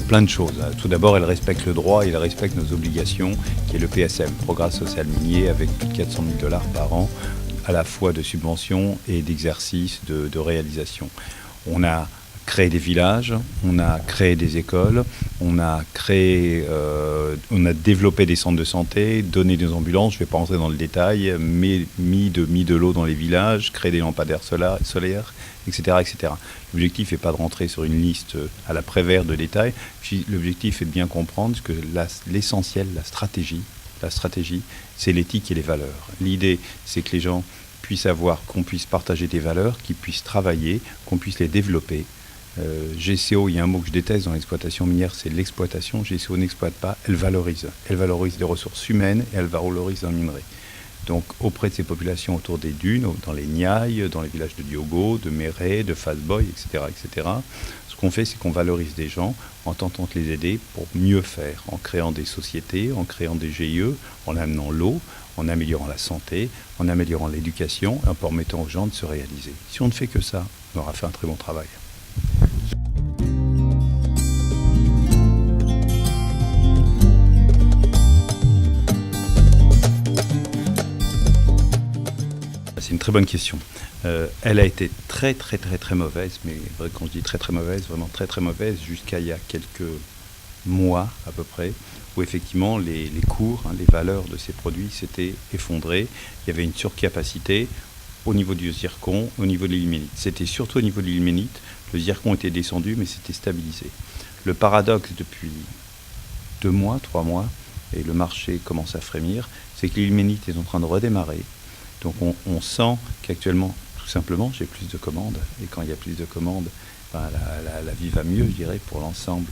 plein de choses. Tout d'abord, elle respecte le droit et elle respecte nos obligations, qui est le PSM, Programme social minier, avec plus de 400 000 $ par an, à la fois de subventions et d'exercices de réalisation. On a créé des villages, on a créé des écoles, on a développé des centres de santé, donné des ambulances, je ne vais pas rentrer dans le détail, mais mis de l'eau dans les villages, créé des lampadaires solaires, etc., etc. L'objectif n'est pas de rentrer sur une liste à la Prévert de détails, puis l'objectif est de bien comprendre que l'essentiel, la stratégie, c'est l'éthique et les valeurs. L'idée, c'est que les gens puissent qu'on puisse partager des valeurs, qu'ils puissent travailler, qu'on puisse les développer. GCO, il y a un mot que je déteste dans l'exploitation minière, c'est l'exploitation. GCO n'exploite pas, elle valorise. Elle valorise des ressources humaines et elle valorise un minerai. Donc auprès de ces populations autour des dunes, dans les Niayes, dans les villages de Diogo, de Méret, de Fastboy, etc., ce qu'on fait, c'est qu'on valorise des gens en tentant de les aider pour mieux faire, en créant des sociétés, en créant des GIE, en amenant l'eau, en améliorant la santé, en améliorant l'éducation, en permettant aux gens de se réaliser. Si on ne fait que ça, on aura fait un très bon travail. C'est une très bonne question. Elle a été très mauvaise, mais quand je dis très mauvaise, vraiment très mauvaise, jusqu'à il y a quelques mois à peu près, où effectivement les cours, les valeurs de ces produits s'étaient effondrées. Il y avait une surcapacité au niveau du zircon, au niveau de l'ilménite. C'était surtout au niveau de l'ilménite, le zircon était descendu, mais c'était stabilisé. Le paradoxe depuis 2 mois, 3 mois, et le marché commence à frémir, c'est que l'ilménite est en train de redémarrer. Donc on sent qu'actuellement, tout simplement, j'ai plus de commandes. Et quand il y a plus de commandes, la vie va mieux, je dirais, pour l'ensemble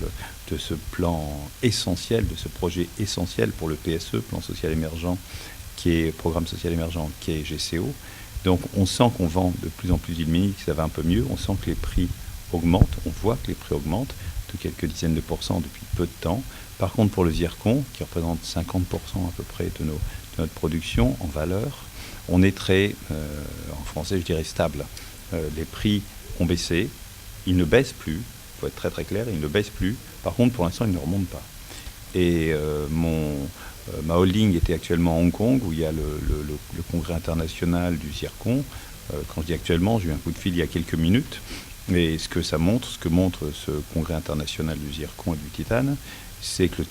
de ce plan essentiel, de ce projet essentiel pour le PSE, Plan Social Émergent, Programme Social Émergent, qui est GCO. Donc on sent qu'on vend de plus en plus d'ilménite, que ça va un peu mieux. On sent que les prix augmentent, on voit que les prix augmentent de quelques dizaines de pourcents depuis peu de temps. Par contre, pour le zircon, qui représente 50% à peu près de notre production en valeur, on est très, en français je dirais stable. Les prix ont baissé, ils ne baissent plus, il faut être très clair, ils ne baissent plus. Par contre, pour l'instant, ils ne remontent pas. Et ma holding était actuellement à Hong Kong, où il y a le congrès international du zircon. Quand je dis actuellement, j'ai eu un coup de fil il y a quelques minutes. Et ce que montre ce congrès international du zircon et du titane, c'est que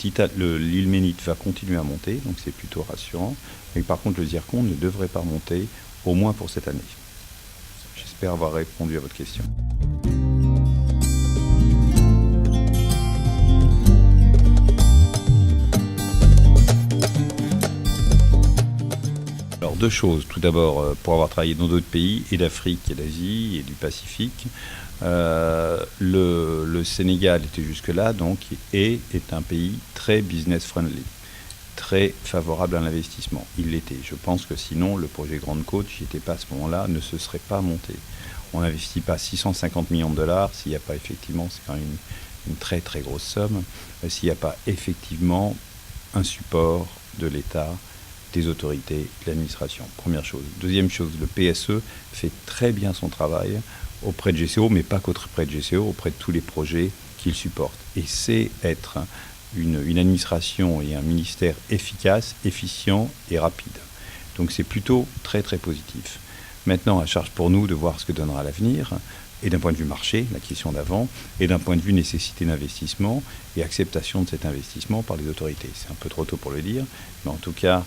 l'ilménite va continuer à monter, donc c'est plutôt rassurant. Mais par contre, le zircon ne devrait pas monter, au moins pour cette année. J'espère avoir répondu à votre question. Alors 2 choses. Tout d'abord, pour avoir travaillé dans d'autres pays, et d'Afrique et d'Asie et du Pacifique, le Sénégal était jusque-là, donc, est un pays très business-friendly, très favorable à l'investissement. Il l'était. Je pense que sinon, le projet Grande Côte, j'y étais pas à ce moment-là, ne se serait pas monté. On n'investit pas 650 millions de $, s'il n'y a pas effectivement, c'est quand même une très grosse somme, s'il n'y a pas effectivement un support de l'État, des autorités, de l'administration. Première chose. Deuxième chose, le PSE fait très bien son travail auprès de GCO, mais pas qu'auprès de GCO, auprès de tous les projets qu'il supporte. Et c'est être une administration et un ministère efficace, efficient et rapide. Donc c'est plutôt très positif. Maintenant, à charge pour nous de voir ce que donnera l'avenir, et d'un point de vue marché, la question d'avant, et d'un point de vue nécessité d'investissement et acceptation de cet investissement par les autorités. C'est un peu trop tôt pour le dire, mais en tout cas,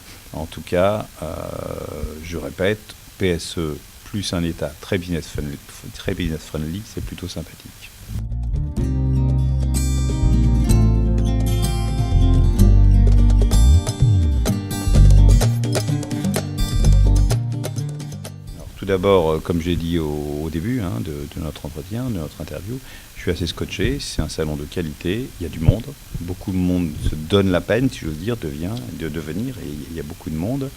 je répète, PSE plus un État très business friendly, c'est plutôt sympathique. Tout d'abord, comme j'ai dit au début de notre entretien, de notre interview, je suis assez scotché. C'est un salon de qualité, il y a du monde. Beaucoup de monde se donne la peine, si j'ose dire, de venir, et il y a beaucoup de monde.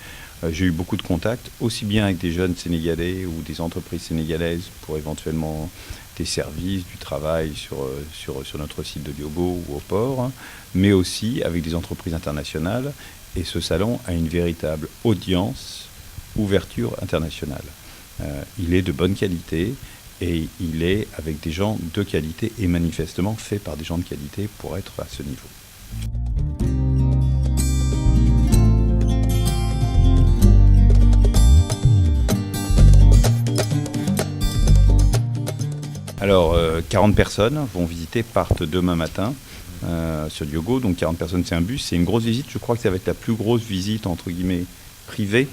J'ai eu beaucoup de contacts, aussi bien avec des jeunes Sénégalais ou des entreprises sénégalaises pour éventuellement des services, du travail sur notre site de Diogo ou au port, mais aussi avec des entreprises internationales. Et ce salon a une véritable audience, ouverture internationale. Il est de bonne qualité et il est avec des gens de qualité et manifestement fait par des gens de qualité pour être à ce niveau. Alors, 40 personnes vont visiter, partent demain matin sur Diogo. Donc 40 personnes, c'est un bus. C'est une grosse visite. Je crois que ça va être la plus grosse visite, entre guillemets, privée,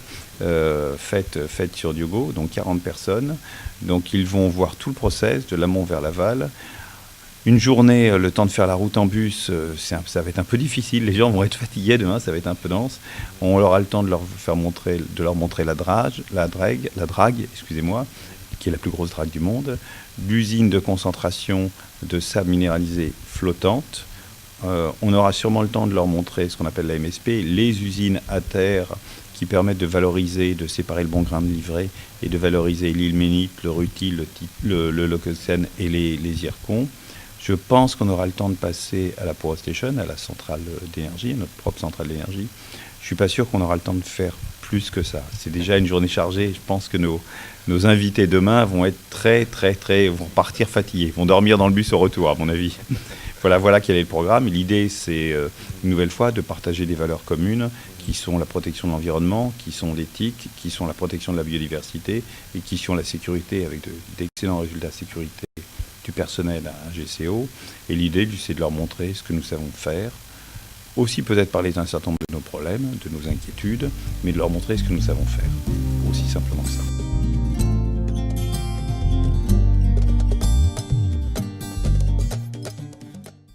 faite sur Diogo. Donc 40 personnes. Donc ils vont voir tout le process, de l'amont vers l'aval. Une journée, le temps de faire la route en bus, ça va être un peu difficile. Les gens vont être fatigués demain, ça va être un peu dense. On aura le temps de leur montrer la drague, excusez-moi, qui est la plus grosse drague du monde, l'usine de concentration de sable minéralisé flottante. On aura sûrement le temps de leur montrer ce qu'on appelle la MSP, les usines à terre qui permettent de valoriser, de séparer le bon grain de livret et de valoriser l'ilménite, le rutile, le leucocène et les zircons. Je pense qu'on aura le temps de passer à la Power Station, à la centrale d'énergie, à notre propre centrale d'énergie. Je ne suis pas sûr qu'on aura le temps de faire plus que ça. C'est déjà une journée chargée. Je pense que nos invités demain vont être vont partir fatigués, vont dormir dans le bus au retour, à mon avis. Voilà quel est le programme. L'idée, c'est une nouvelle fois de partager des valeurs communes qui sont la protection de l'environnement, qui sont l'éthique, qui sont la protection de la biodiversité et qui sont la sécurité avec d'excellents résultats de sécurité du personnel à GCO. Et l'idée, c'est de leur montrer ce que nous savons faire, aussi peut-être parler d'un certain nombre de nos problèmes, de nos inquiétudes, mais de leur montrer ce que nous savons faire. Aussi simplement que ça.